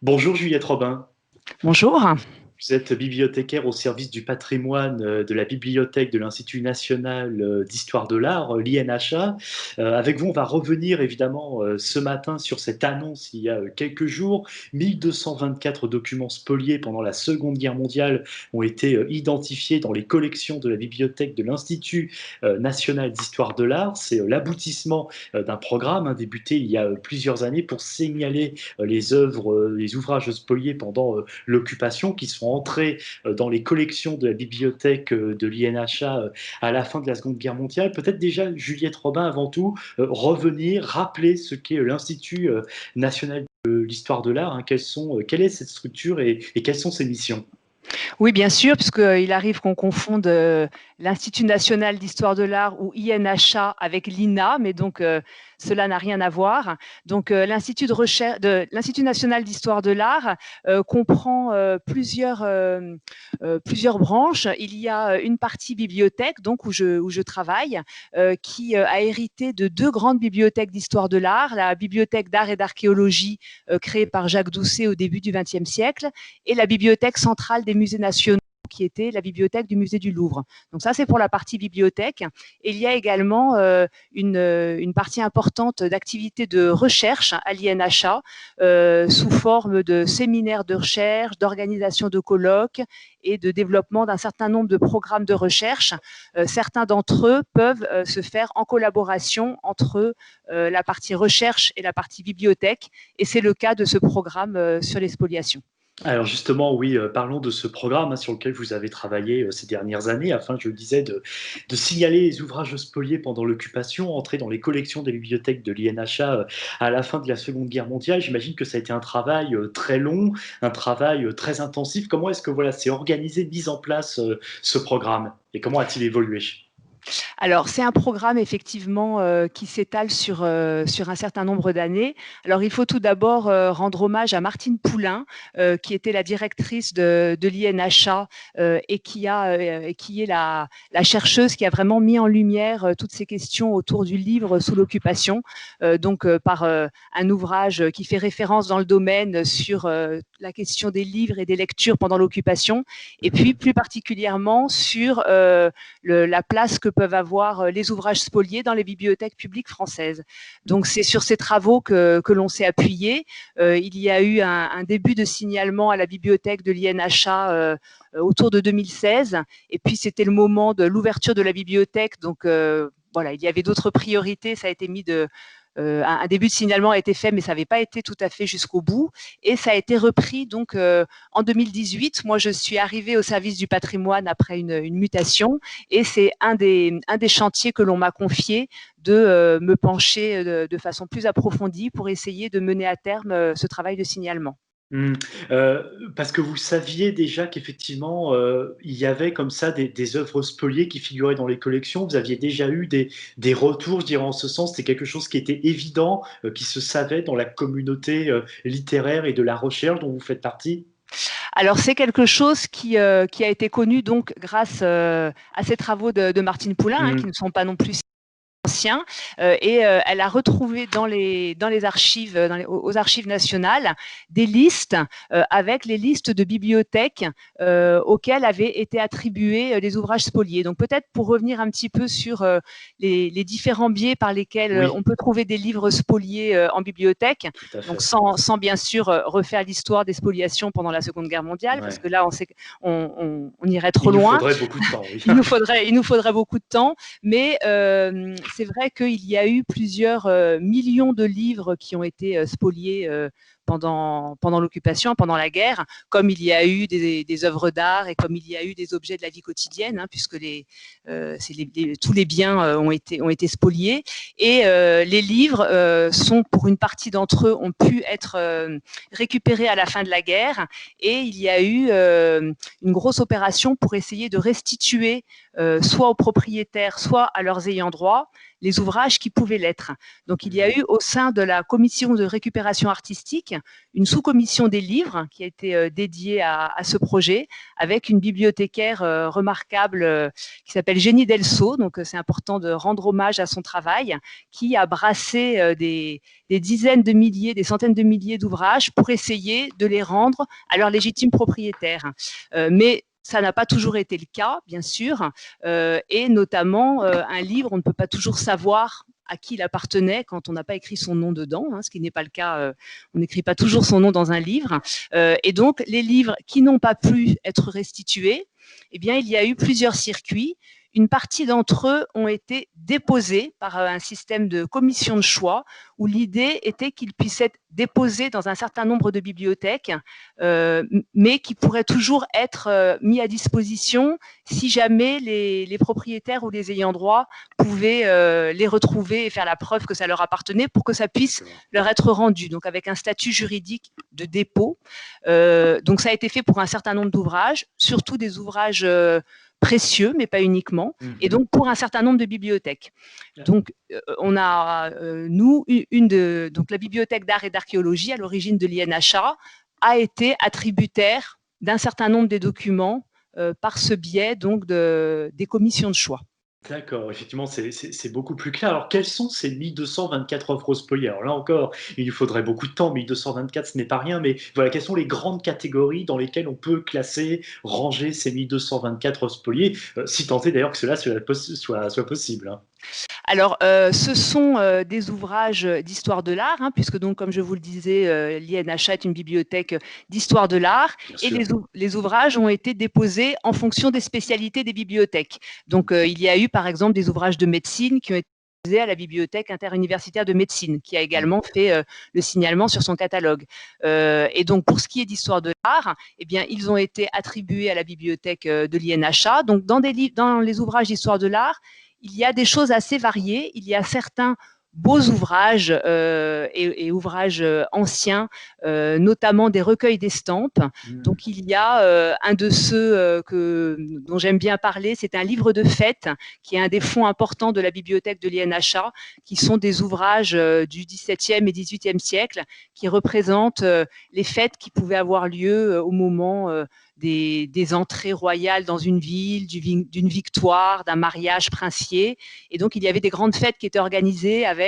Bonjour Juliette Robin, Bonjour. vous êtes bibliothécaire au service du patrimoine de la bibliothèque de l'Institut national d'histoire de l'art, l'INHA. Avec vous, on va revenir évidemment ce matin sur cette annonce il y a quelques jours. 1224 documents spoliés pendant la Seconde Guerre mondiale ont été identifiés dans les collections de la bibliothèque de l'Institut national d'histoire de l'art. C'est l'aboutissement d'un programme débuté il y a plusieurs années pour signaler les œuvres, les ouvrages spoliés pendant l'occupation qui sont entrés dans les collections de la bibliothèque de l'INHA à la fin de la Seconde Guerre mondiale. Peut-être déjà, Juliette Robin, avant tout, revenir, rappeler ce qu'est l'Institut national de l'histoire de l'art, quelle est cette structure et quelles sont ses missions? Oui, bien sûr, puisqu'il arrive qu'on confonde l'Institut national d'histoire de l'art ou INHA avec l'INA, mais donc cela n'a rien à voir. Donc l'Institut de recherche de l'Institut national d'histoire de l'art comprend plusieurs branches. Il y a une partie bibliothèque, donc où je travaille, qui a hérité de deux grandes bibliothèques d'histoire de l'art, la bibliothèque d'art et d'archéologie créée par Jacques Doucet au début du XXe siècle, et la bibliothèque centrale des musées nationaux, qui était la bibliothèque du musée du Louvre. Donc ça, c'est pour la partie bibliothèque. Et il y a également une partie importante d'activités de recherche à l'INHA, sous forme de séminaires de recherche, d'organisation de colloques et de développement d'un certain nombre de programmes de recherche. Certains d'entre eux peuvent se faire en collaboration entre la partie recherche et la partie bibliothèque. Et c'est le cas de ce programme sur les spoliations. Alors justement, oui, parlons de ce programme sur lequel vous avez travaillé ces dernières années, afin, je le disais, de signaler les ouvrages spoliés pendant l'occupation, entrés dans les collections des bibliothèques de l'INHA à la fin de la Seconde Guerre mondiale. J'imagine que ça a été un travail très long, un travail très intensif. Comment est-ce que voilà, c'est organisé, mis en place ce programme, et comment a-t-il évolué? Alors, c'est un programme effectivement qui s'étale sur un certain nombre d'années. Alors, il faut tout d'abord rendre hommage à Martine Poulain, qui était la directrice de l'INHA et qui est la chercheuse qui a vraiment mis en lumière toutes ces questions autour du livre sous l'occupation, par un ouvrage qui fait référence dans le domaine sur la question des livres et des lectures pendant l'occupation, et puis plus particulièrement sur la place que peuvent avoir les ouvrages spoliés dans les bibliothèques publiques françaises. Donc c'est sur ces travaux que l'on s'est appuyé. Il y a eu un début de signalement à la bibliothèque de l'INHA autour de 2016, et puis c'était le moment de l'ouverture de la bibliothèque, donc voilà, il y avait d'autres priorités, ça a été mis un début de signalement a été fait, mais ça n'avait pas été tout à fait jusqu'au bout. Et ça a été repris donc en 2018. Moi, je suis arrivée au service du patrimoine après une mutation, et c'est un des chantiers que l'on m'a confié, de me pencher de façon plus approfondie pour essayer de mener à terme ce travail de signalement. Mmh. Parce que vous saviez déjà qu'effectivement, il y avait comme ça des œuvres spoliées qui figuraient dans les collections. Vous aviez déjà eu des retours, je dirais en ce sens, c'était quelque chose qui était évident, qui se savait dans la communauté, littéraire et de la recherche dont vous faites partie? Alors c'est quelque chose qui a été connu donc grâce à ces travaux de Martine Poulain, hein, qui Mmh. ne sont pas non plus ancien, et elle a retrouvé dans les archives, aux archives nationales, des listes avec les listes de bibliothèques auxquelles avaient été attribués les ouvrages spoliés. Donc peut-être pour revenir un petit peu sur les différents biais par lesquels Oui, on peut trouver des livres spoliés en bibliothèque, tout à donc fait. sans bien sûr refaire l'histoire des spoliations pendant la Seconde Guerre mondiale, parce Ouais. que là on sait qu'on irait trop Il nous loin. faudrait beaucoup de temps, oui. Il nous faudrait beaucoup de temps, mais c'est vrai qu'il y a eu plusieurs millions de livres qui ont été spoliés pendant l'occupation, pendant la guerre, comme il y a eu des œuvres d'art et comme il y a eu des objets de la vie quotidienne, hein, puisque tous les biens ont été spoliés. Et les livres sont, pour une partie d'entre eux, ont pu être récupérés à la fin de la guerre, et il y a eu une grosse opération pour essayer de restituer soit aux propriétaires, soit à leurs ayants droit, les ouvrages qui pouvaient l'être. Donc, il y a eu au sein de la commission de récupération artistique une sous-commission des livres qui a été dédiée à ce projet, avec une bibliothécaire remarquable qui s'appelle Jenny Delso. Donc, c'est important de rendre hommage à son travail, qui a brassé des dizaines de milliers, des centaines de milliers d'ouvrages pour essayer de les rendre à leurs légitimes propriétaires. Mais ça n'a pas toujours été le cas, bien sûr, et notamment un livre, on ne peut pas toujours savoir à qui il appartenait quand on n'a pas écrit son nom dedans, ce qui n'est pas le cas, on n'écrit pas toujours son nom dans un livre. Et donc, les livres qui n'ont pas pu être restitués, eh bien, il y a eu plusieurs circuits. Une partie d'entre eux ont été déposés par un système de commission de choix où l'idée était qu'ils puissent être déposés dans un certain nombre de bibliothèques, mais qui pourraient toujours être mis à disposition si jamais les propriétaires ou les ayants droit pouvaient les retrouver et faire la preuve que ça leur appartenait pour que ça puisse leur être rendu, donc avec un statut juridique de dépôt. Donc ça a été fait pour un certain nombre d'ouvrages, surtout des ouvrages précieux, mais pas uniquement, et donc pour un certain nombre de bibliothèques. Donc, on a, nous, donc la bibliothèque d'art et d'archéologie, à l'origine de l'INHA, a été attributaire d'un certain nombre des documents par ce biais donc des commissions de choix. D'accord, effectivement, c'est beaucoup plus clair. Alors, quelles sont ces 1224 œuvres spoliées? Alors là encore, il nous faudrait beaucoup de temps, 1224, ce n'est pas rien, mais voilà, quelles sont les grandes catégories dans lesquelles on peut classer, ranger ces 1224 œuvres spoliées, si tant est d'ailleurs que cela soit possible, hein. Alors, ce sont des ouvrages d'histoire de l'art, puisque donc, comme je vous le disais, l'INHA est une bibliothèque d'histoire de l'art, et les ouvrages ont été déposés en fonction des spécialités des bibliothèques. Donc, il y a eu, par exemple, des ouvrages de médecine qui ont été déposés à la bibliothèque interuniversitaire de médecine, qui a également fait le signalement sur son catalogue. Et donc, pour ce qui est d'histoire de l'art, eh bien, ils ont été attribués à la bibliothèque de l'INHA. Donc, dans les ouvrages d'histoire de l'art, il y a des choses assez variées. Il y a certains beaux ouvrages et ouvrages anciens, notamment des recueils d'estampes. Donc, il y a un de ceux dont j'aime bien parler, c'est un livre de fêtes, qui est un des fonds importants de la bibliothèque de l'INHA, qui sont des ouvrages du XVIIe et XVIIIe siècle, qui représentent les fêtes qui pouvaient avoir lieu au moment des entrées royales dans une ville, d'une victoire, d'un mariage princier. Et donc, il y avait des grandes fêtes qui étaient organisées avec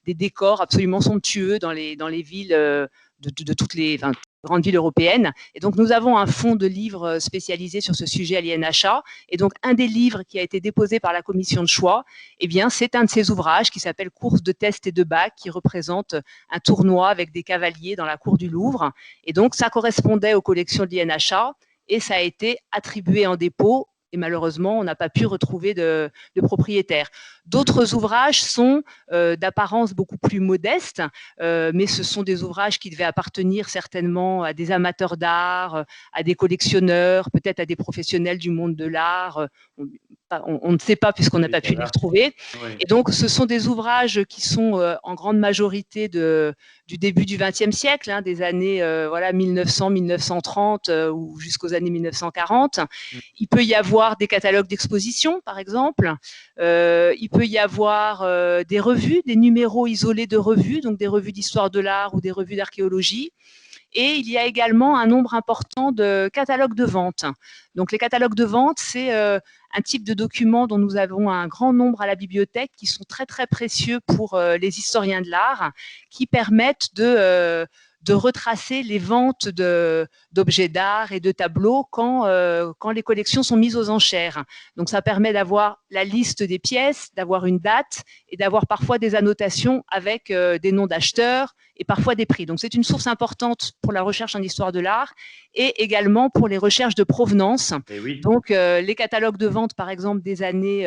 des décors absolument somptueux dans les villes de toutes les grandes villes européennes. Et donc, nous avons un fonds de livres spécialisé sur ce sujet à l'INHA. Et donc, un des livres qui a été déposé par la commission de choix, eh bien, c'est un de ces ouvrages qui s'appelle Course de test et de bac, qui représente un tournoi avec des cavaliers dans la cour du Louvre. Et donc, ça correspondait aux collections de l'INHA et ça a été attribué en dépôt. Et malheureusement, on n'a pas pu retrouver de propriétaire. D'autres ouvrages sont d'apparence beaucoup plus modeste, mais ce sont des ouvrages qui devaient appartenir certainement à des amateurs d'art, à des collectionneurs, peut-être à des professionnels du monde de l'art. On ne sait pas puisqu'on n'a pas pu les retrouver. Oui. Et donc, ce sont des ouvrages qui sont en grande majorité du début du XXe siècle, des années 1900, 1930 ou jusqu'aux années 1940. Il peut y avoir des catalogues d'exposition, par exemple. Il peut y avoir des revues, des numéros isolés de revues, donc des revues d'histoire de l'art ou des revues d'archéologie. Et il y a également un nombre important de catalogues de vente. Donc, les catalogues de vente, c'est un type de document dont nous avons un grand nombre à la bibliothèque qui sont très, très précieux pour les historiens de l'art, qui permettent de retracer les ventes d'objets d'art et de tableaux quand les collections sont mises aux enchères. Donc, ça permet d'avoir la liste des pièces, d'avoir une date et d'avoir parfois des annotations avec des noms d'acheteurs et parfois des prix. Donc, c'est une source importante pour la recherche en histoire de l'art et également pour les recherches de provenance. Oui. Donc, les catalogues de vente, par exemple, des années,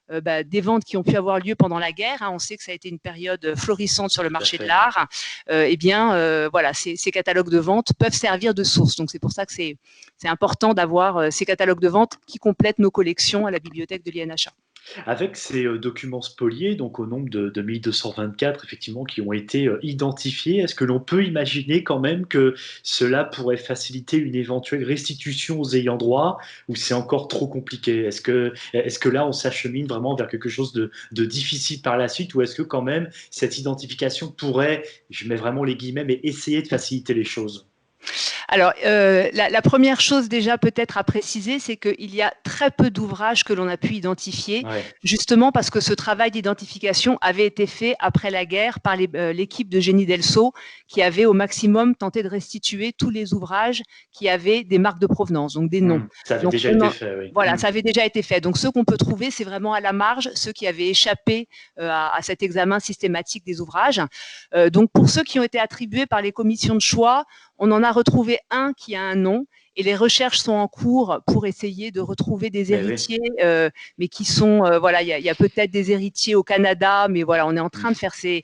des ventes qui ont pu avoir lieu pendant la guerre, on sait que ça a été une période florissante sur le marché de l'art, eh bien, voilà, ces catalogues de vente peuvent servir de source. Donc, c'est pour ça que c'est important d'avoir ces catalogues de vente qui complètent nos collections à la bibliothèque de l'INHA. Avec ces documents spoliés, donc au nombre de 1224 effectivement qui ont été identifiés, est-ce que l'on peut imaginer quand même que cela pourrait faciliter une éventuelle restitution aux ayants droit ou c'est encore trop compliqué? Est-ce que là on s'achemine vraiment vers quelque chose de difficile par la suite ou est-ce que quand même cette identification pourrait, je mets vraiment les guillemets, mais essayer de faciliter les choses? Alors, la première chose déjà peut-être à préciser, c'est qu'il y a très peu d'ouvrages que l'on a pu identifier, Ouais. justement parce que ce travail d'identification avait été fait après la guerre par l'équipe de Génie Delso, qui avait au maximum tenté de restituer tous les ouvrages qui avaient des marques de provenance, donc des noms. Ça avait Donc déjà été fait, oui. voilà, ça avait déjà été fait. Donc ceux qu'on peut trouver, c'est vraiment à la marge, ceux qui avaient échappé à cet examen systématique des ouvrages. Donc pour ceux qui ont été attribués par les commissions de choix, on en a retrouvé un qui a un nom et les recherches sont en cours pour essayer de retrouver des Mais oui. héritiers, mais qui sont, voilà, il y a peut-être des héritiers au Canada, mais voilà, on est en train de faire ces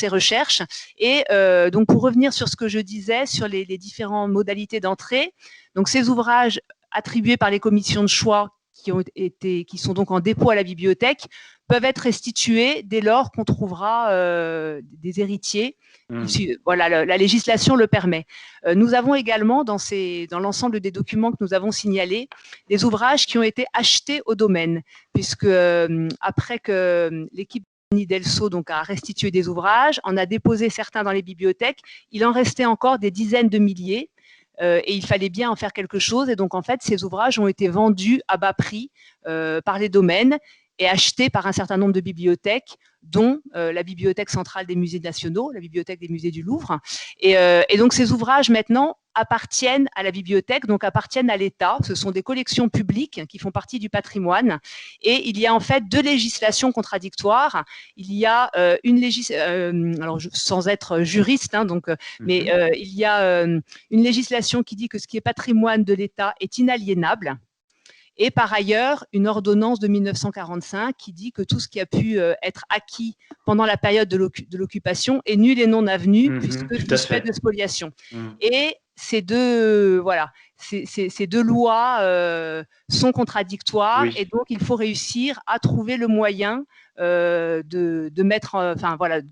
recherches. Et donc pour revenir sur ce que je disais, sur les différentes modalités d'entrée, donc ces ouvrages attribués par les commissions de choix qui sont donc en dépôt à la bibliothèque peuvent être restitués dès lors qu'on trouvera des héritiers. Voilà, la législation le permet. Nous avons également, dans l'ensemble des documents que nous avons signalés, des ouvrages qui ont été achetés au domaine, puisque après que l'équipe Delso donc a restitué des ouvrages, en a déposé certains dans les bibliothèques, il en restait encore des dizaines de milliers. Et il fallait bien en faire quelque chose. Et donc, en fait, ces ouvrages ont été vendus à bas prix par les domaines et achetés par un certain nombre de bibliothèques, dont la Bibliothèque centrale des musées nationaux, la Bibliothèque des musées du Louvre. Et donc, ces ouvrages, maintenant, appartiennent à la bibliothèque, donc appartiennent à l'État. Ce sont des collections publiques qui font partie du patrimoine. Et il y a en fait deux législations contradictoires. Il y a une législation, alors sans être juriste, hein, donc, mais il y a une législation qui dit que ce qui est patrimoine de l'État est inaliénable. Et par ailleurs, une ordonnance de 1945 qui dit que tout ce qui a pu être acquis pendant la période de l'occupation est nul et non avenu, puisque Tout à suspect de fait. spoliation. Mmh. Et ces deux lois sont contradictoires, et Oui. donc il faut réussir à trouver le moyen de mettre, enfin voilà,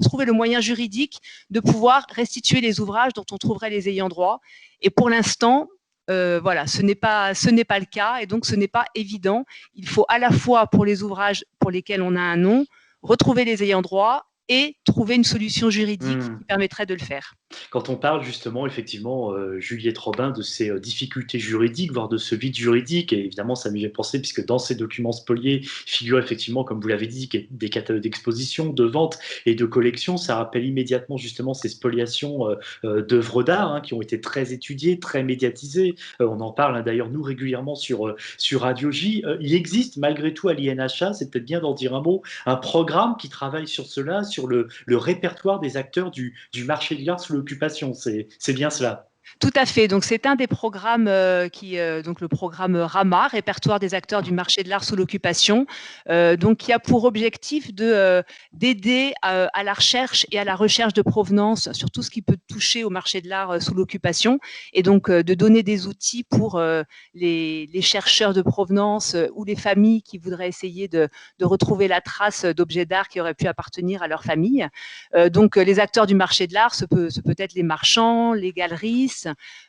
trouver le moyen juridique de pouvoir restituer les ouvrages dont on trouverait les ayants droit. Et pour l'instant, voilà, ce n'est pas le cas, et donc ce n'est pas évident. Il faut à la fois, pour les ouvrages pour lesquels on a un nom, retrouver les ayants droit et trouver une solution juridique qui permettrait de le faire. Quand on parle justement, effectivement, Juliette Robin, de ces difficultés juridiques, voire de ce vide juridique, et évidemment, ça m'y fait penser, puisque dans ces documents spoliés figurent effectivement, comme vous l'avez dit, des catalogues d'exposition, de vente et de collection. Ça rappelle immédiatement justement ces spoliations d'œuvres d'art hein, qui ont été très étudiées, très médiatisées. On en parle hein, d'ailleurs, nous, régulièrement sur Radio J. Il existe malgré tout à l'INHA, c'est peut-être bien d'en dire un mot, un programme qui travaille sur cela, sur le répertoire des acteurs du marché de l'art sous l'occupation. C'est bien cela. Tout à fait. Donc, c'est un des programmes donc le programme RAMA, Répertoire des acteurs du marché de l'art sous l'occupation, donc qui a pour objectif d'aider à la recherche et à la recherche de provenance sur tout ce qui peut toucher au marché de l'art sous l'occupation, et donc de donner des outils pour les chercheurs de provenance ou les familles qui voudraient essayer de retrouver la trace d'objets d'art qui auraient pu appartenir à leur famille. Donc, les acteurs du marché de l'art, ce peut être les marchands, les galeristes,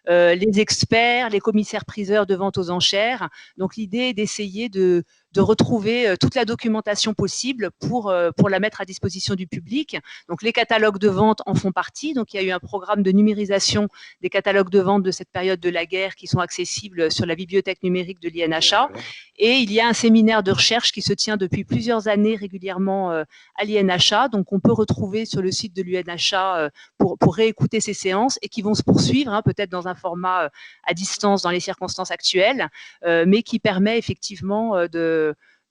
les experts, les commissaires-priseurs de vente aux enchères. Donc l'idée est d'essayer de retrouver toute la documentation possible pour la mettre à disposition du public. Donc les catalogues de vente en font partie. Donc il y a eu un programme de numérisation des catalogues de vente de cette période de la guerre qui sont accessibles sur la bibliothèque numérique de l'INHA. Et il y a un séminaire de recherche qui se tient depuis plusieurs années régulièrement à l'INHA. Donc on peut retrouver sur le site de l'INHA pour réécouter ces séances, et qui vont se poursuivre, hein, peut-être dans un format à distance dans les circonstances actuelles, mais qui permet effectivement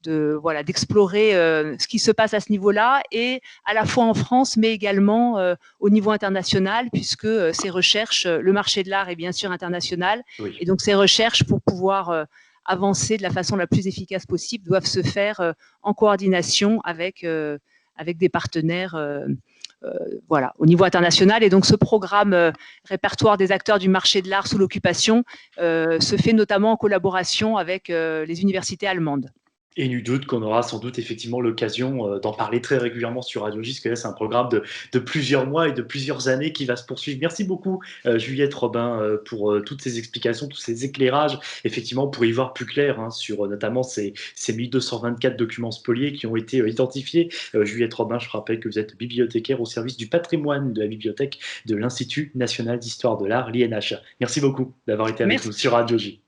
d'explorer ce qui se passe à ce niveau-là, et à la fois en France, mais également au niveau international, puisque ces recherches, le marché de l'art est bien sûr international, Oui. et donc ces recherches, pour pouvoir avancer de la façon la plus efficace possible, doivent se faire en coordination avec des partenaires voilà, au niveau international. Et donc ce programme répertoire des acteurs du marché de l'art sous l'occupation se fait notamment en collaboration avec les universités allemandes. Et nul doute qu'on aura sans doute effectivement l'occasion d'en parler très régulièrement sur Radio J, parce que là, c'est un programme de plusieurs mois et de plusieurs années qui va se poursuivre. Merci beaucoup, Juliette Robin, pour toutes ces explications, tous ces éclairages, effectivement, pour y voir plus clair sur notamment ces 1224 documents spoliés qui ont été identifiés. Juliette Robin, je rappelle que vous êtes bibliothécaire au service du patrimoine de la bibliothèque de l'Institut national d'histoire de l'art, l'INH. Merci beaucoup d'avoir été avec nous Merci. sur Radio J.